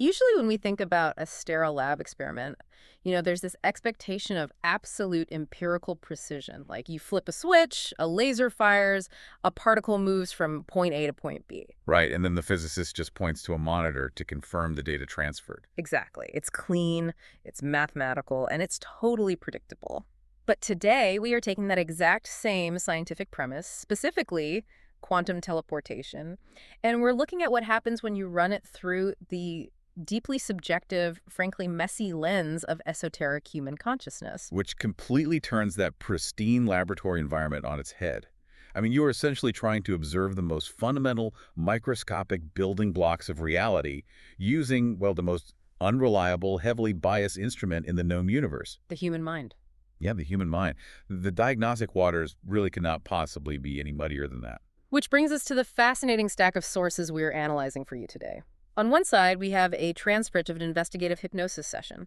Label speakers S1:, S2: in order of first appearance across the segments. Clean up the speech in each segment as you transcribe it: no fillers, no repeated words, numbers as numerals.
S1: Usually when we think about a sterile lab experiment, there's this expectation of absolute empirical precision. Like you flip a switch, a laser fires, a particle moves from point A to point B.
S2: Right, and then the physicist just points to a monitor to confirm the data transferred.
S1: Exactly. It's clean, it's mathematical, and it's totally predictable. But today, we are taking that exact same scientific premise, specifically quantum teleportation, and we're looking at what happens when you run it through the deeply subjective, frankly messy lens of esoteric human consciousness.
S2: Which completely turns that pristine laboratory environment on its head. I mean, you are essentially trying to observe the most fundamental, microscopic building blocks of reality using, well, the most unreliable, heavily biased instrument in the known universe.
S1: The human mind.
S2: Yeah, the human mind. The diagnostic waters really cannot possibly be any muddier than that.
S1: Which brings us to the fascinating stack of sources we're analyzing for you today. On one side, we have a transcript of an investigative hypnosis session.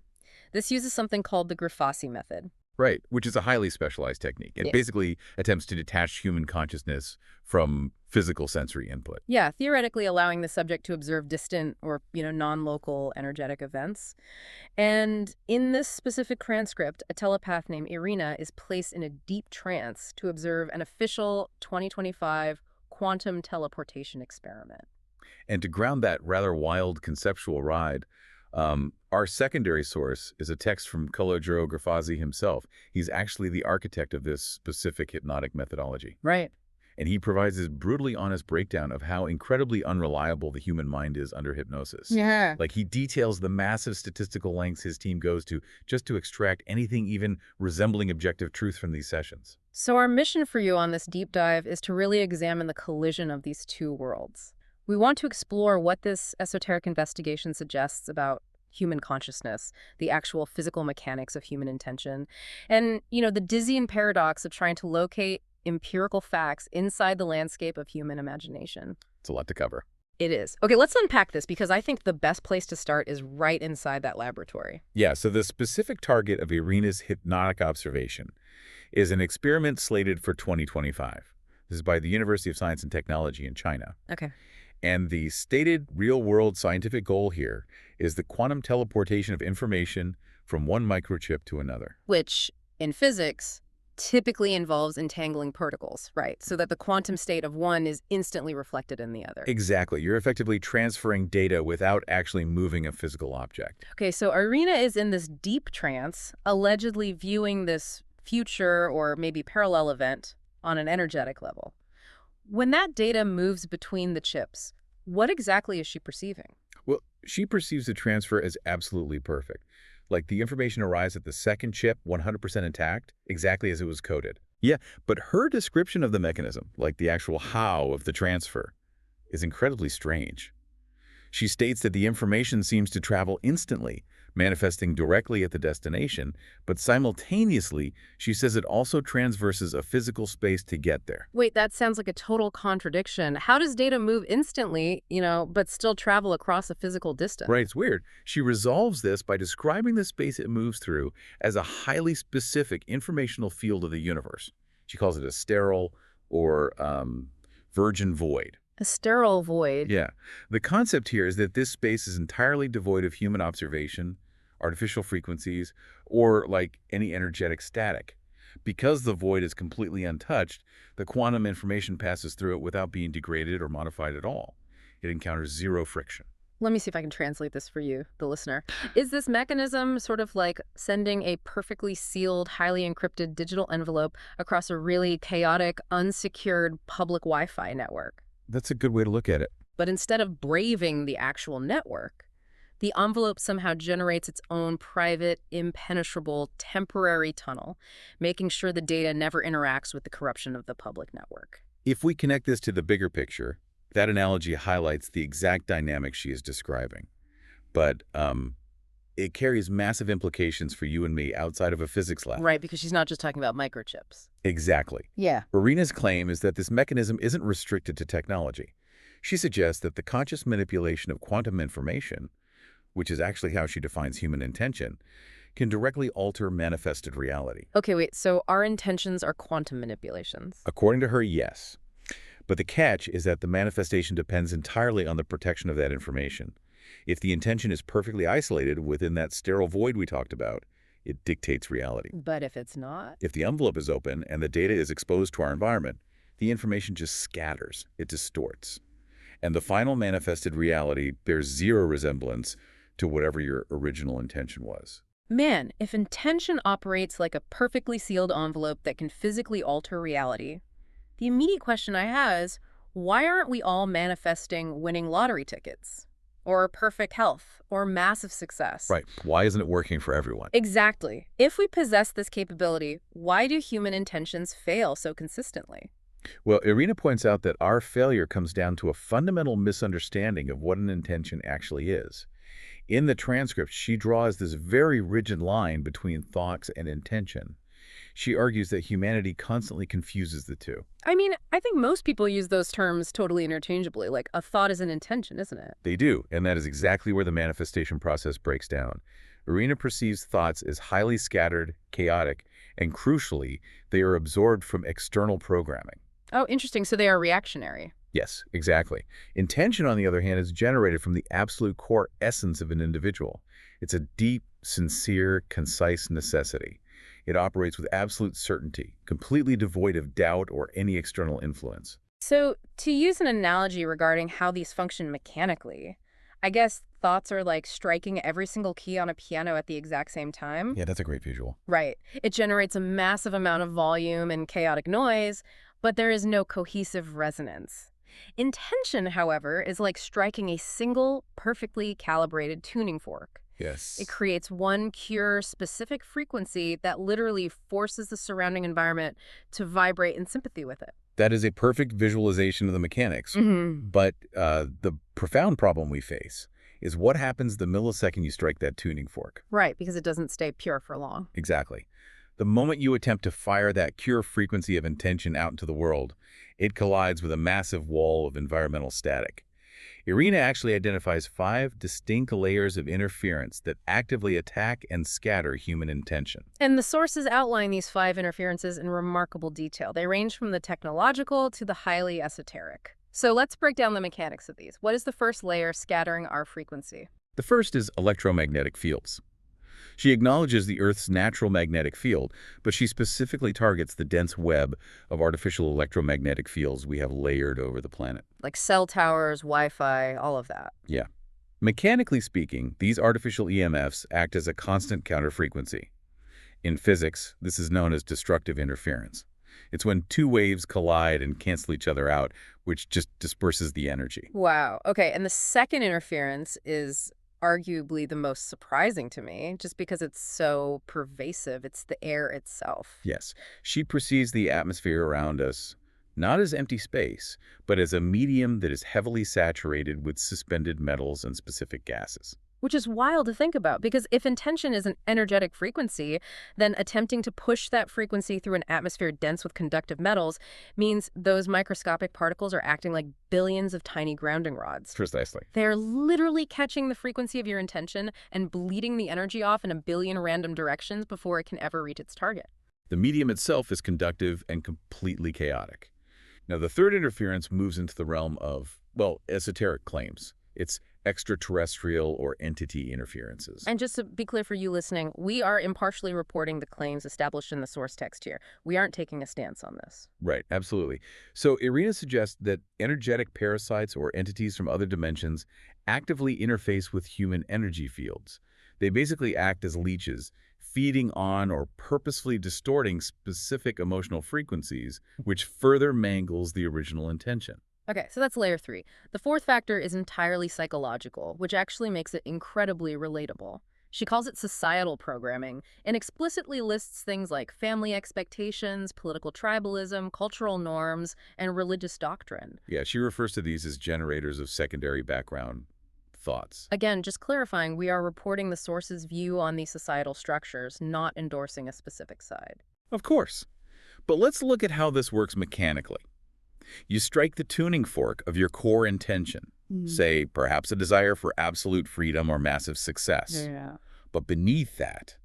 S1: This uses something called the Grafasi method.
S2: Right, which is a highly specialized technique. It basically attempts to detach human consciousness from physical sensory input.
S1: Yeah, theoretically allowing the subject to observe distant or, non-local energetic events. And in this specific transcript, a telepath named Irina is placed in a deep trance to observe an official 2025 quantum teleportation experiment.
S2: And to ground that rather wild conceptual ride, our secondary source is a text from Kolo-Juro Grafasi himself. He's actually the architect of this specific hypnotic methodology.
S1: Right.
S2: And he provides this brutally honest breakdown of how incredibly unreliable the human mind is under hypnosis.
S1: Yeah.
S2: Like, he details the massive statistical lengths his team goes to just to extract anything even resembling objective truth from these sessions.
S1: So our mission for you on this deep dive is to really examine the collision of these two worlds. We want to explore what this esoteric investigation suggests about human consciousness, the actual physical mechanics of human intention, and, the dizzying paradox of trying to locate empirical facts inside the landscape of human imagination.
S2: It's a lot to cover.
S1: It is. Okay, let's unpack this because I think the best place to start is right inside that laboratory.
S2: Yeah, so the specific target of Irina's hypnotic observation is an experiment slated for 2025. This is by the University of Science and Technology in China.
S1: Okay.
S2: And the stated real-world scientific goal here is the quantum teleportation of information from one microchip to another.
S1: Which, in physics, typically involves entangling particles, right? So that the quantum state of one is instantly reflected in the other.
S2: Exactly. You're effectively transferring data without actually moving a physical object.
S1: Okay, so Irina is in this deep trance, allegedly viewing this future or maybe parallel event on an energetic level. When that data moves between the chips, what exactly is she perceiving?
S2: Well, she perceives the transfer as absolutely perfect. Like, the information arrives at the second chip 100% intact, exactly as it was coded. Yeah, but her description of the mechanism, like the actual how of the transfer, is incredibly strange. She states that the information seems to travel instantly, manifesting directly at the destination, but simultaneously, she says it also transverses a physical space to get there.
S1: Wait, that sounds like a total contradiction. How does data move instantly, but still travel across a physical distance?
S2: Right, it's weird. She resolves this by describing the space it moves through as a highly specific informational field of the universe. She calls it a sterile or virgin void.
S1: A sterile void.
S2: Yeah. The concept here is that this space is entirely devoid of human observation, artificial frequencies, or like any energetic static. Because the void is completely untouched, the quantum information passes through it without being degraded or modified at all. It encounters zero friction.
S1: Let me see if I can translate this for you, the listener. Is this mechanism sort of like sending a perfectly sealed, highly encrypted digital envelope across a really chaotic, unsecured public Wi-Fi network?
S2: That's a good way to look at it.
S1: But instead of braving the actual network, the envelope somehow generates its own private, impenetrable, temporary tunnel, making sure the data never interacts with the corruption of the public network.
S2: If we connect this to the bigger picture, that analogy highlights the exact dynamic she is describing. But it carries massive implications for you and me outside of a physics lab.
S1: Right, because she's not just talking about microchips.
S2: Exactly.
S1: Yeah.
S2: Irina's claim is that this mechanism isn't restricted to technology. She suggests that the conscious manipulation of quantum information, which is actually how she defines human intention, can directly alter manifested reality.
S1: Okay, wait, so our intentions are quantum manipulations.
S2: According to her, yes. But the catch is that the manifestation depends entirely on the protection of that information. If the intention is perfectly isolated within that sterile void we talked about, it dictates reality.
S1: But if it's not?
S2: If the envelope is open and the data is exposed to our environment, the information just scatters, it distorts. And the final manifested reality bears zero resemblance to whatever your original intention was.
S1: Man, if intention operates like a perfectly sealed envelope that can physically alter reality, the immediate question I have is, why aren't we all manifesting winning lottery tickets? Or perfect health? Or massive success?
S2: Right. Why isn't it working for everyone?
S1: Exactly. If we possess this capability, why do human intentions fail so consistently?
S2: Well, Irina points out that our failure comes down to a fundamental misunderstanding of what an intention actually is. In the transcript, she draws this very rigid line between thoughts and intention. She argues that humanity constantly confuses the two.
S1: I mean, I think most people use those terms totally interchangeably, like a thought is an intention, isn't it?
S2: They do, and that is exactly where the manifestation process breaks down. Irina perceives thoughts as highly scattered, chaotic, and crucially, they are absorbed from external programming.
S1: Oh, interesting. So they are reactionary.
S2: Yes, exactly. Intention, on the other hand, is generated from the absolute core essence of an individual. It's a deep, sincere, concise necessity. It operates with absolute certainty, completely devoid of doubt or any external influence.
S1: So, to use an analogy regarding how these function mechanically, I guess thoughts are like striking every single key on a piano at the exact same time.
S2: Yeah, that's a great visual.
S1: Right. It generates a massive amount of volume and chaotic noise, but there is no cohesive resonance. Intention, however, is like striking a single, perfectly calibrated tuning fork.
S2: Yes.
S1: It creates one pure, specific frequency that literally forces the surrounding environment to vibrate in sympathy with it.
S2: That is a perfect visualization of the mechanics. But the profound problem we face is what happens the millisecond you strike that tuning fork.
S1: Right, because it doesn't stay pure for long.
S2: Exactly. The moment you attempt to fire that pure frequency of intention out into the world, it collides with a massive wall of environmental static. Irina actually identifies 5 distinct layers of interference that actively attack and scatter human intention.
S1: And the sources outline these 5 interferences in remarkable detail. They range from the technological to the highly esoteric. So let's break down the mechanics of these. What is the first layer scattering our frequency?
S2: The first is electromagnetic fields. She acknowledges the Earth's natural magnetic field, but she specifically targets the dense web of artificial electromagnetic fields we have layered over the planet.
S1: Like cell towers, Wi-Fi, all of that.
S2: Yeah. Mechanically speaking, these artificial EMFs act as a constant counterfrequency. In physics, this is known as destructive interference. It's when 2 waves collide and cancel each other out, which just disperses the energy.
S1: Wow. Okay, and the second interference is arguably the most surprising to me, just because it's so pervasive. It's the air itself.
S2: Yes, she perceives the atmosphere around us not as empty space, but as a medium that is heavily saturated with suspended metals and specific gases.
S1: Which is wild to think about, because if intention is an energetic frequency, then attempting to push that frequency through an atmosphere dense with conductive metals means those microscopic particles are acting like billions of tiny grounding rods.
S2: Precisely.
S1: They're literally catching the frequency of your intention and bleeding the energy off in a billion random directions before it can ever reach its target.
S2: The medium itself is conductive and completely chaotic. Now, the third interference moves into the realm of, well, esoteric claims. It's extraterrestrial or entity interferences.
S1: And just to be clear for you listening, we are impartially reporting the claims established in the source text here. We aren't taking a stance on this.
S2: Right, absolutely. So Irina suggests that energetic parasites or entities from other dimensions actively interface with human energy fields. They basically act as leeches, feeding on or purposefully distorting specific emotional frequencies, which further mangles the original intention.
S1: Okay, so that's layer 3. The fourth factor is entirely psychological, which actually makes it incredibly relatable. She calls it societal programming and explicitly lists things like family expectations, political tribalism, cultural norms, and religious doctrine.
S2: Yeah, she refers to these as generators of secondary background thoughts.
S1: Again, just clarifying, we are reporting the source's view on these societal structures, not endorsing a specific side.
S2: Of course. But let's look at how this works mechanically. You strike the tuning fork of your core intention, say perhaps a desire for absolute freedom or massive success.
S1: Yeah.
S2: But beneath that,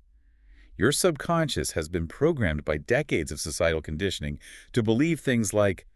S2: your subconscious has been programmed by decades of societal conditioning to believe things like,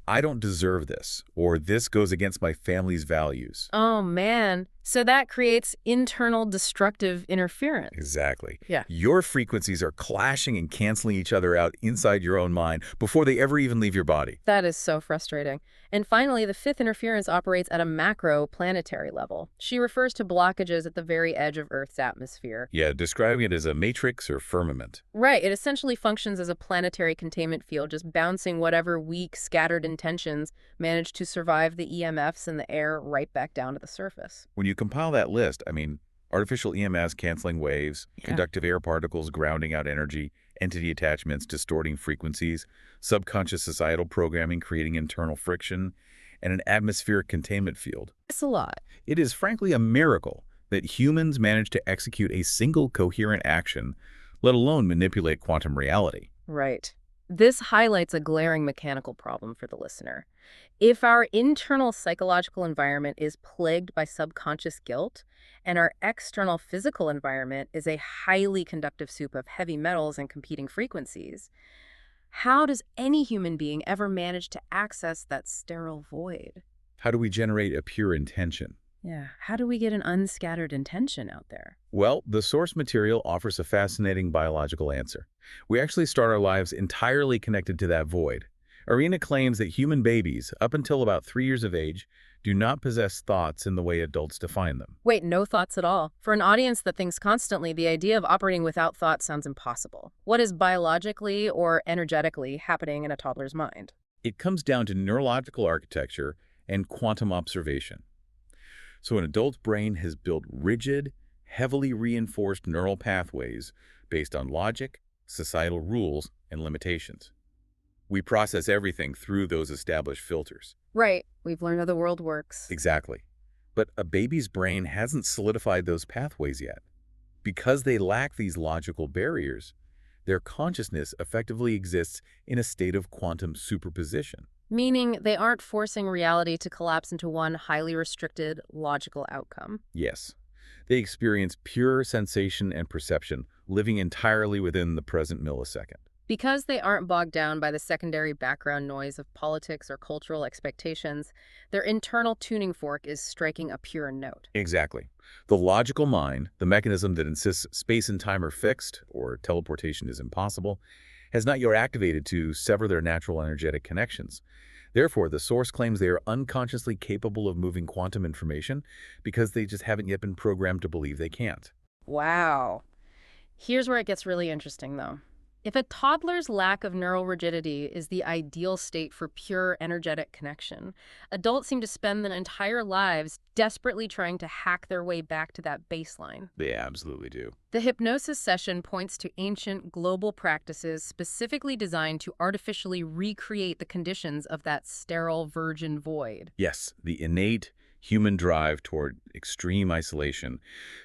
S2: I don't deserve this, or this goes against my family's values.
S1: Oh man, So that creates internal destructive interference.
S2: Exactly.
S1: Yeah.
S2: Your frequencies are clashing and canceling each other out inside your own mind before they ever even leave your body.
S1: That is so frustrating. And finally, the fifth interference operates at a macro planetary level. She refers to blockages at the very edge of Earth's atmosphere.
S2: Yeah, describing it as a matrix or firmament.
S1: Right, it essentially functions as a planetary containment field, just bouncing whatever weak, scattered intentions manage to survive the EMFs in the air right back down to the surface.
S2: When you compile that list, artificial EMS canceling waves,
S1: Yeah.
S2: conductive air particles grounding out energy, entity attachments distorting frequencies, subconscious societal programming creating internal friction, and an atmospheric containment field.
S1: It's a lot.
S2: It is frankly a miracle that humans manage to execute a single coherent action, let alone manipulate quantum reality.
S1: Right. This highlights a glaring mechanical problem for the listener. If our internal psychological environment is plagued by subconscious guilt, and our external physical environment is a highly conductive soup of heavy metals and competing frequencies, how does any human being ever manage to access that sterile void?
S2: How do we generate a pure intention?
S1: Yeah, how do we get an unscattered intention out there?
S2: Well, the source material offers a fascinating biological answer. We actually start our lives entirely connected to that void. Arena claims that human babies, up until about 3 years of age, do not possess thoughts in the way adults define them.
S1: Wait, no thoughts at all? For an audience that thinks constantly, the idea of operating without thought sounds impossible. What is biologically or energetically happening in a toddler's mind?
S2: It comes down to neurological architecture and quantum observation. So an adult's brain has built rigid, heavily reinforced neural pathways based on logic, societal rules, and limitations. We process everything through those established filters.
S1: Right, we've learned how the world works.
S2: Exactly. But a baby's brain hasn't solidified those pathways yet. Because they lack these logical barriers, their consciousness effectively exists in a state of quantum superposition.
S1: Meaning they aren't forcing reality to collapse into one highly restricted, logical outcome.
S2: Yes, they experience pure sensation and perception, living entirely within the present millisecond.
S1: Because they aren't bogged down by the secondary background noise of politics or cultural expectations, their internal tuning fork is striking a pure note.
S2: Exactly. The logical mind, the mechanism that insists space and time are fixed, or teleportation is impossible, has not yet activated to sever their natural energetic connections. Therefore, the source claims they are unconsciously capable of moving quantum information because they just haven't yet been programmed to believe they can't.
S1: Wow. Here's where it gets really interesting, though. If a toddler's lack of neural rigidity is the ideal state for pure energetic connection, adults seem to spend their entire lives desperately trying to hack their way back to that baseline.
S2: They absolutely do.
S1: The hypnosis session points to ancient global practices specifically designed to artificially recreate the conditions of that sterile virgin void.
S2: Yes, the innate human drive toward extreme isolation,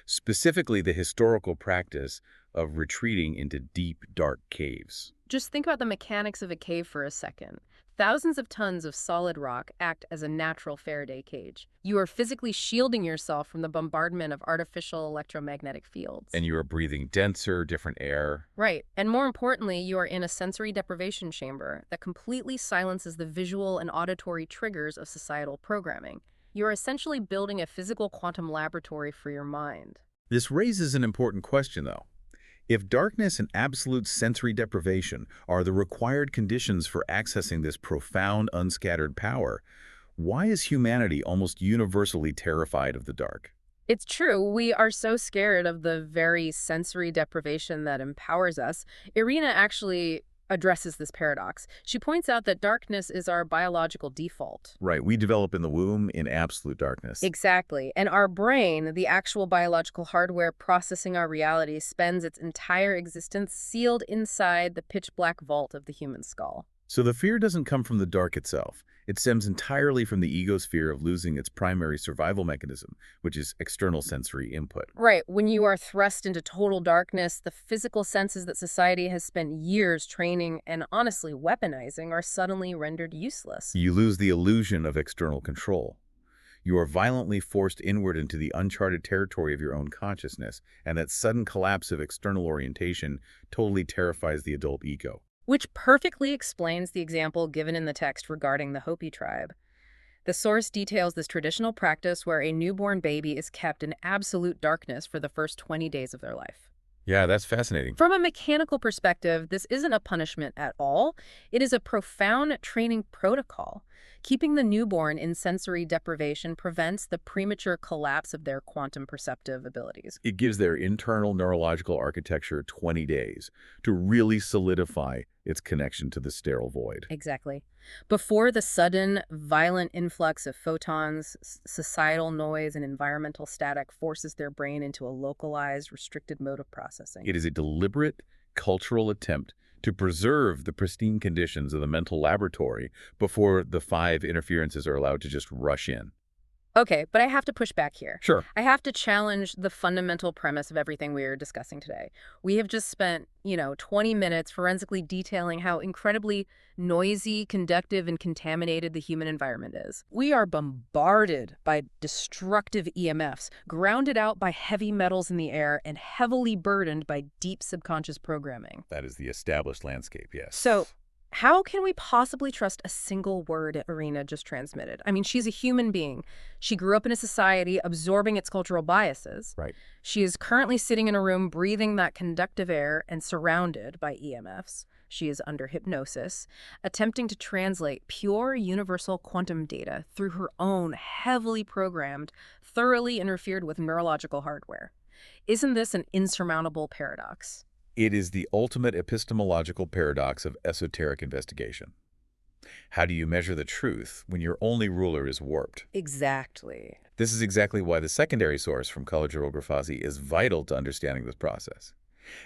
S2: specifically the historical practice of retreating into deep, dark caves.
S1: Just think about the mechanics of a cave for a second. Thousands of tons of solid rock act as a natural Faraday cage. You are physically shielding yourself from the bombardment of artificial electromagnetic fields.
S2: And you are breathing denser, different air.
S1: Right. And more importantly, you are in a sensory deprivation chamber that completely silences the visual and auditory triggers of societal programming. You are essentially building a physical quantum laboratory for your mind.
S2: This raises an important question, though. If darkness and absolute sensory deprivation are the required conditions for accessing this profound, unscattered power, why is humanity almost universally terrified of the dark?
S1: It's true, we are so scared of the very sensory deprivation that empowers us. Irina actually addresses this paradox. She points out that darkness is our biological default.
S2: Right, we develop in the womb in absolute darkness.
S1: Exactly. And our brain, the actual biological hardware processing our reality, spends its entire existence sealed inside the pitch-black vault of the human skull.
S2: So the fear doesn't come from the dark itself. It stems entirely from the ego's fear of losing its primary survival mechanism, which is external sensory input.
S1: Right. When you are thrust into total darkness, the physical senses that society has spent years training and honestly weaponizing are suddenly rendered useless.
S2: You lose the illusion of external control. You are violently forced inward into the uncharted territory of your own consciousness, and that sudden collapse of external orientation totally terrifies the adult ego.
S1: Which perfectly explains the example given in the text regarding the Hopi tribe. The source details this traditional practice where a newborn baby is kept in absolute darkness for the first 20 days of their life.
S2: Yeah, that's fascinating.
S1: From a mechanical perspective, this isn't a punishment at all. It is a profound training protocol. Keeping the newborn in sensory deprivation prevents the premature collapse of their quantum perceptive abilities.
S2: It gives their internal neurological architecture 20 days to really solidify its connection to the sterile void.
S1: Exactly. Before the sudden, violent influx of photons, societal noise, and environmental static forces their brain into a localized, restricted mode of processing.
S2: It is a deliberate cultural attempt to preserve the pristine conditions of the mental laboratory before the 5 interferences are allowed to just rush in.
S1: Okay, but I have to push back here.
S2: Sure.
S1: I have to challenge the fundamental premise of everything we are discussing today. We have just spent, 20 minutes forensically detailing how incredibly noisy, conductive, and contaminated the human environment is. We are bombarded by destructive EMFs, grounded out by heavy metals in the air, and heavily burdened by deep subconscious programming.
S2: That is the established landscape, yes.
S1: So, how can we possibly trust a single word Irina just transmitted? I mean, she's a human being. She grew up in a society absorbing its cultural biases.
S2: Right.
S1: She is currently sitting in a room breathing that conductive air and surrounded by EMFs. She is under hypnosis, attempting to translate pure universal quantum data through her own heavily programmed, thoroughly interfered with neurological hardware. Isn't this an insurmountable paradox?
S2: It is the ultimate epistemological paradox of esoteric investigation. How do you measure the truth when your only ruler is warped?
S1: Exactly.
S2: This is exactly why the secondary source from Colegio Grafasi is vital to understanding this process.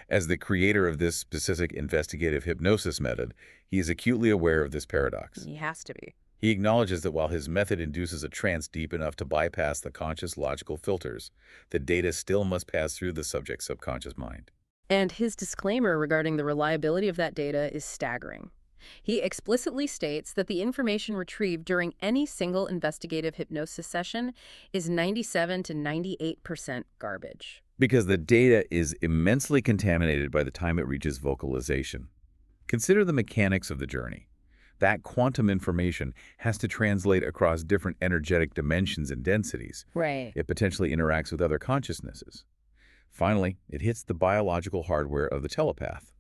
S2: As the creator of this specific investigative hypnosis method, he is acutely aware of this paradox.
S1: He has to be.
S2: He acknowledges that while his method induces a trance deep enough to bypass the conscious logical filters, the data still must pass through the subject's subconscious mind.
S1: And his disclaimer regarding the reliability of that data is staggering. He explicitly states that the information retrieved during any single investigative hypnosis session is 97 to 98% garbage.
S2: Because the data is immensely contaminated by the time it reaches vocalization. Consider the mechanics of the journey. That quantum information has to translate across different energetic dimensions and densities.
S1: Right.
S2: It potentially interacts with other consciousnesses. Finally, it hits the biological hardware of the telepath.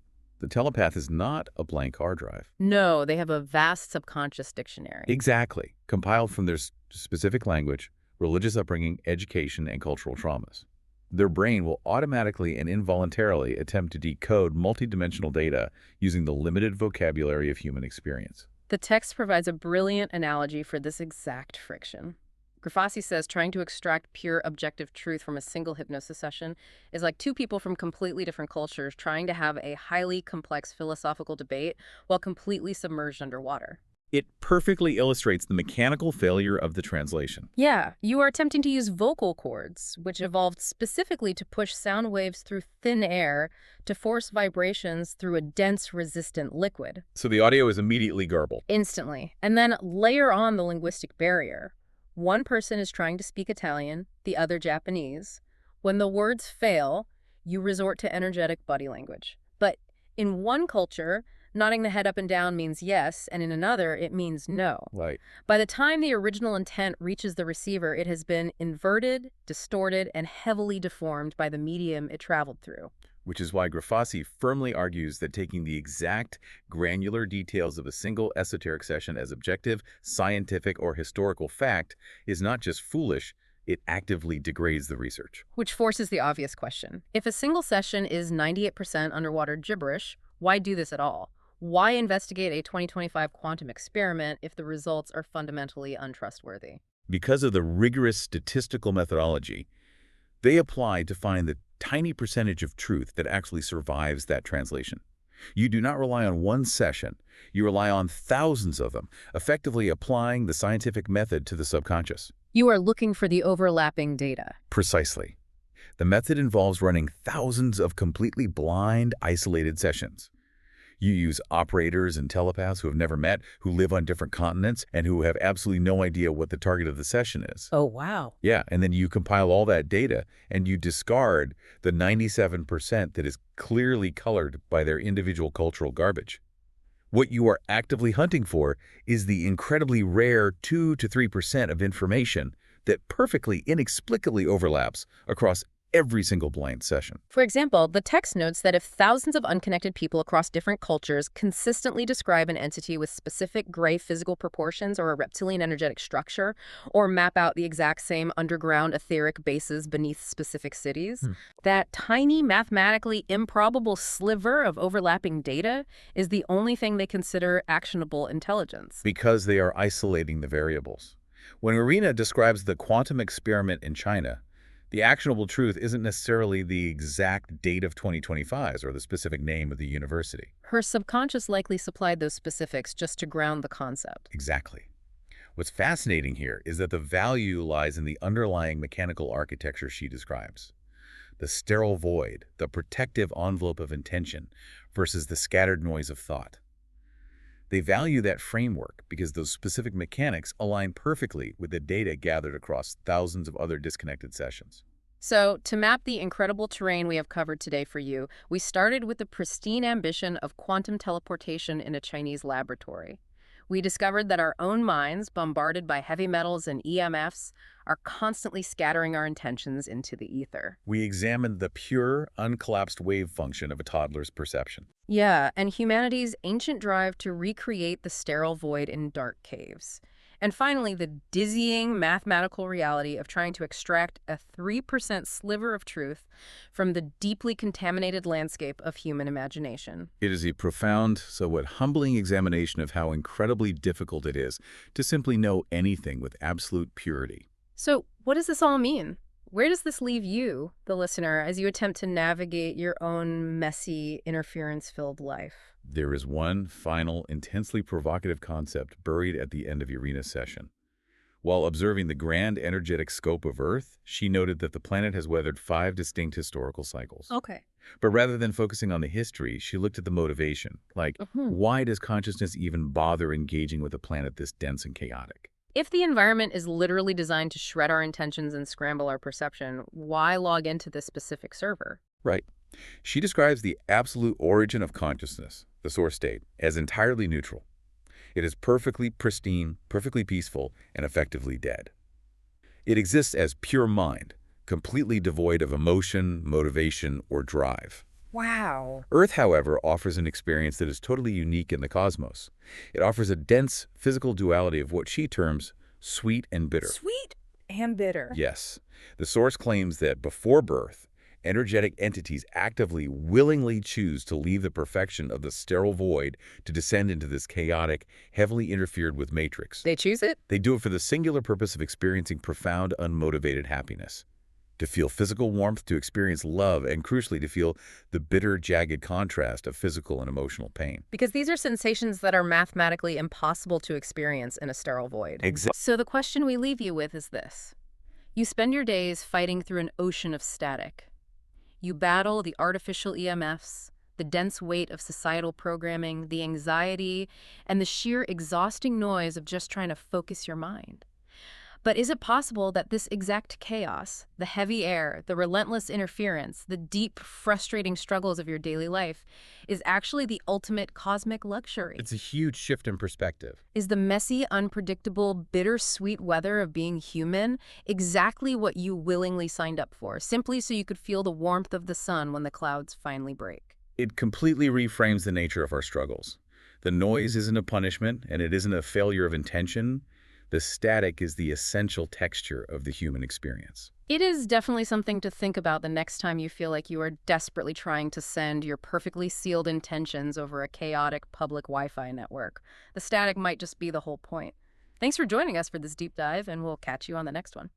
S2: The telepath is not a blank hard drive.
S1: No, they have a vast subconscious dictionary.
S2: Exactly, compiled from their specific language, religious upbringing, education, and cultural traumas. Their brain will automatically and involuntarily attempt to decode multidimensional data using the limited vocabulary of human experience.
S1: The text provides a brilliant analogy for this exact friction. Grafasi says trying to extract pure objective truth from a single hypnosis session is like two people from completely different cultures trying to have a highly complex philosophical debate while completely submerged underwater.
S2: It perfectly illustrates the mechanical failure of the translation.
S1: Yeah, you are attempting to use vocal cords, which evolved specifically to push sound waves through thin air to force vibrations through a dense, resistant liquid.
S2: So the audio is immediately garbled.
S1: Instantly. And then layer on the linguistic barrier. One person is trying to speak Italian, the other Japanese. When the words fail, you resort to energetic body language. But in one culture, nodding the head up and down means yes, and in another, it means no.
S2: Right.
S1: By the time the original intent reaches the receiver, it has been inverted, distorted, and heavily deformed by the medium it traveled through.
S2: Which is why Grafasi firmly argues that taking the exact granular details of a single esoteric session as objective, scientific, or historical fact is not just foolish, it actively degrades the research.
S1: Which forces the obvious question. If a single session is 98% underwater gibberish, why do this at all? Why investigate a 2025 quantum experiment if the results are fundamentally untrustworthy?
S2: Because of the rigorous statistical methodology they apply to find the tiny percentage of truth that actually survives that translation. You do not rely on one session. You rely on thousands of them, effectively applying the scientific method to the subconscious.
S1: You are looking for the overlapping data.
S2: Precisely. The method involves running thousands of completely blind, isolated sessions. You use operators and telepaths who have never met, who live on different continents, and who have absolutely no idea what the target of the session is.
S1: Oh, wow.
S2: Yeah, and then you compile all that data, and you discard the 97% that is clearly colored by their individual cultural garbage. What you are actively hunting for is the incredibly rare 2 to 3% of information that perfectly, inexplicably overlaps across every single blind session.
S1: For example, the text notes that if thousands of unconnected people across different cultures consistently describe an entity with specific gray physical proportions or a reptilian energetic structure, or map out the exact same underground etheric bases beneath specific cities, that tiny, mathematically improbable sliver of overlapping data is the only thing they consider actionable intelligence.
S2: Because they are isolating the variables. When Irina describes the quantum experiment in China, the actionable truth isn't necessarily the exact date of 2025 or the specific name of the university.
S1: Her subconscious likely supplied those specifics just to ground the concept.
S2: Exactly. What's fascinating here is that the value lies in the underlying mechanical architecture she describes. The sterile void, the protective envelope of intention, versus the scattered noise of thought. They value that framework because those specific mechanics align perfectly with the data gathered across thousands of other disconnected sessions.
S1: So, to map the incredible terrain we have covered today for you, we started with the pristine ambition of quantum teleportation in a Chinese laboratory. We discovered that our own minds, bombarded by heavy metals and EMFs, are constantly scattering our intentions into the ether.
S2: We examined the pure, uncollapsed wave function of a toddler's perception.
S1: Yeah, and humanity's ancient drive to recreate the sterile void in dark caves. And finally, the dizzying mathematical reality of trying to extract a 3% sliver of truth from the deeply contaminated landscape of human imagination.
S2: It is a profound, somewhat humbling examination of how incredibly difficult it is to simply know anything with absolute purity.
S1: So, what does this all mean? Where does this leave you, the listener, as you attempt to navigate your own messy, interference-filled life?
S2: There is one final, intensely provocative concept buried at the end of Irina's session. While observing the grand energetic scope of Earth, she noted that the planet has weathered 5 distinct historical cycles.
S1: Okay.
S2: But rather than focusing on the history, she looked at the motivation. Like, why does consciousness even bother engaging with a planet this dense and chaotic?
S1: If the environment is literally designed to shred our intentions and scramble our perception, why log into this specific server?
S2: Right. She describes the absolute origin of consciousness, the source state, as entirely neutral. It is perfectly pristine, perfectly peaceful, and effectively dead. It exists as pure mind, completely devoid of emotion, motivation, or drive.
S1: Wow.
S2: Earth, however, offers an experience that is totally unique in the cosmos. It offers a dense physical duality of what she terms sweet and bitter.
S1: Sweet and bitter.
S2: Yes. The source claims that before birth, energetic entities actively, willingly choose to leave the perfection of the sterile void to descend into this chaotic, heavily interfered with matrix.
S1: They choose it?
S2: They do it for the singular purpose of experiencing profound, unmotivated happiness. To feel physical warmth, to experience love, and crucially, to feel the bitter, jagged contrast of physical and emotional pain.
S1: Because these are sensations that are mathematically impossible to experience in a sterile void.
S2: Exactly.
S1: So the question we leave you with is this. You spend your days fighting through an ocean of static. You battle the artificial EMFs, the dense weight of societal programming, the anxiety, and the sheer exhausting noise of just trying to focus your mind. But is it possible that this exact chaos, the heavy air, the relentless interference, the deep, frustrating struggles of your daily life, is actually the ultimate cosmic luxury?
S2: It's a huge shift in perspective.
S1: Is the messy, unpredictable, bittersweet weather of being human exactly what you willingly signed up for, simply so you could feel the warmth of the sun when the clouds finally break?
S2: It completely reframes the nature of our struggles. The noise isn't a punishment, and it isn't a failure of intention. The static is the essential texture of the human experience.
S1: It is definitely something to think about the next time you feel like you are desperately trying to send your perfectly sealed intentions over a chaotic public Wi-Fi network. The static might just be the whole point. Thanks for joining us for this deep dive, and we'll catch you on the next one.